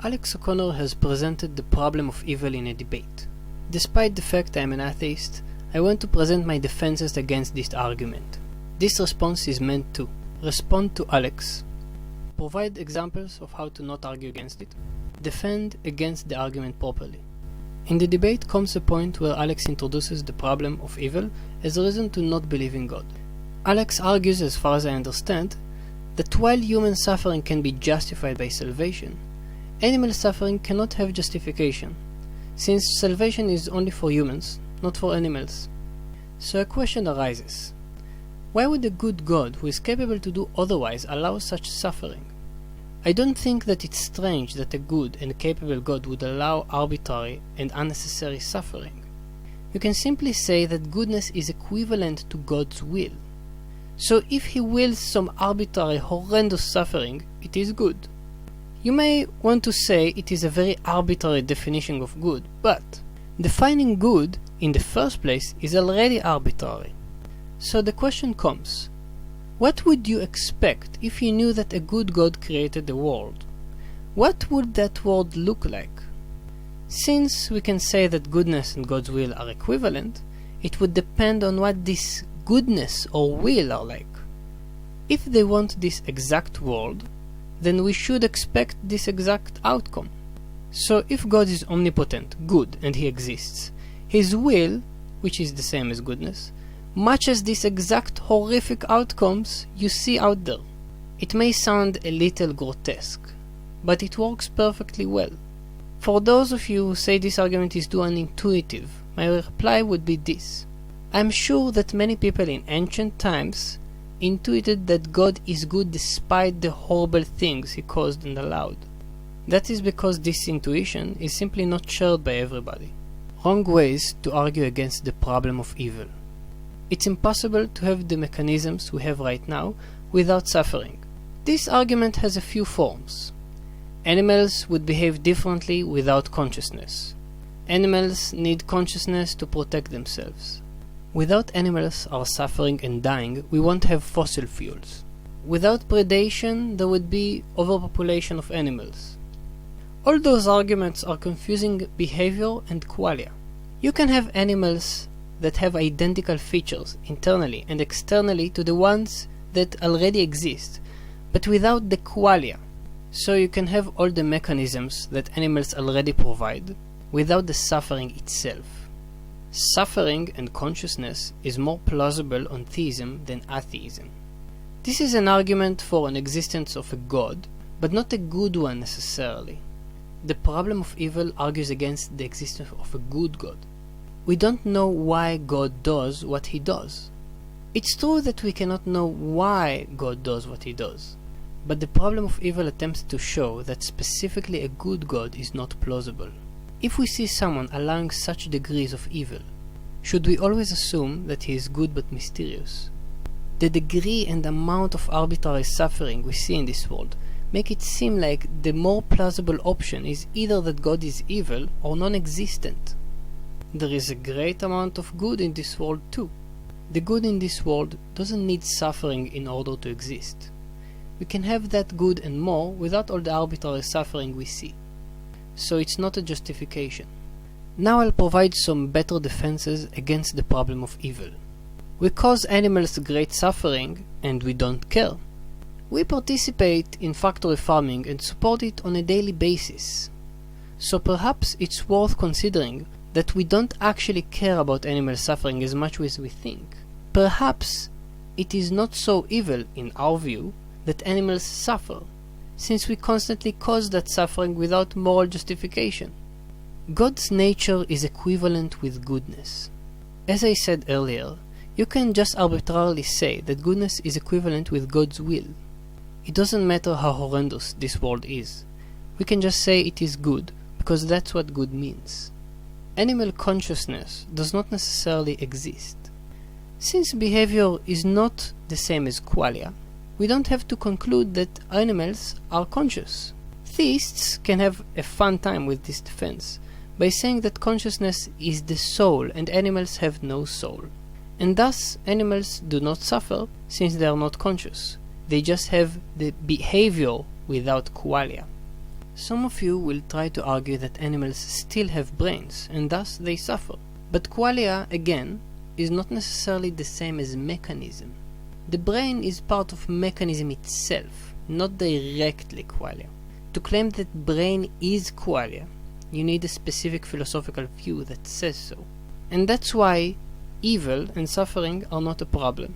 Alex O'Connor has presented the problem of evil in a debate. Despite the fact I am an atheist, I want to present my defenses against this argument. This response is meant to respond to Alex, provide examples of how to not argue against it, defend against the argument properly. In the debate comes a point where Alex introduces the problem of evil as a reason to not believe in God. Alex argues, as far as I understand, that while human suffering can be justified by salvation, animal suffering cannot have justification, since salvation is only for humans, not for animals. So a question arises. Why would a good God who is capable to do otherwise allow such suffering? I don't think that it's strange that a good and capable God would allow arbitrary and unnecessary suffering. You can simply say that goodness is equivalent to God's will. So if he wills some arbitrary, horrendous suffering, it is good. You may want to say it is a very arbitrary definition of good, but defining good in the first place is already arbitrary. So the question comes, what would you expect if you knew that a good God created the world? What would that world look like? Since we can say that goodness and God's will are equivalent, it would depend on what this goodness or will are like. If they want this exact world, then we should expect this exact outcome. So if God is omnipotent, good, and he exists, his will, which is the same as goodness, matches these exact horrific outcomes you see out there. It may sound a little grotesque, but it works perfectly well. For those of you who say this argument is too unintuitive, my reply would be this. I'm sure that many people in ancient times intuited that God is good despite the horrible things he caused and allowed. That is because this intuition is simply not shared by everybody. Wrong ways to argue against the problem of evil. It's impossible to have the mechanisms we have right now without suffering. This argument has a few forms. Animals would behave differently without consciousness. Animals need consciousness to protect themselves. Without animals are suffering and dying, we won't have fossil fuels. Without predation, there would be overpopulation of animals. All those arguments are confusing behavior and qualia. You can have animals that have identical features internally and externally to the ones that already exist, but without the qualia. So you can have all the mechanisms that animals already provide without the suffering itself. Suffering and consciousness is more plausible on theism than atheism. This is an argument for an existence of a God, but not a good one necessarily. The problem of evil argues against the existence of a good God. We don't know why God does what he does. It's true that we cannot know why God does what he does, but the problem of evil attempts to show that specifically a good God is not plausible. If we see someone allowing such degrees of evil, should we always assume that he is good but mysterious? The degree and amount of arbitrary suffering we see in this world make it seem like the more plausible option is either that God is evil or non-existent. There is a great amount of good in this world too. The good in this world doesn't need suffering in order to exist. We can have that good and more without all the arbitrary suffering we see. So it's not a justification. Now I'll provide some better defenses against the problem of evil. We cause animals great suffering and we don't care. We participate in factory farming and support it on a daily basis. So perhaps it's worth considering that we don't actually care about animal suffering as much as we think. Perhaps it is not so evil, in our view, that animals suffer, since we constantly cause that suffering without moral justification. God's nature is equivalent with goodness. As I said earlier, you can just arbitrarily say that goodness is equivalent with God's will. It doesn't matter how horrendous this world is. We can just say it is good, because that's what good means. Animal consciousness does not necessarily exist. Since behavior is not the same as qualia, we don't have to conclude that animals are conscious. Theists can have a fun time with this defense by saying that consciousness is the soul and animals have no soul. And thus animals do not suffer since they are not conscious. They just have the behavior without qualia. Some of you will try to argue that animals still have brains, and thus they suffer. But qualia, again, is not necessarily the same as mechanism. The brain is part of mechanism itself, not directly qualia. To claim that brain is qualia, you need a specific philosophical view that says so. And that's why evil and suffering are not a problem.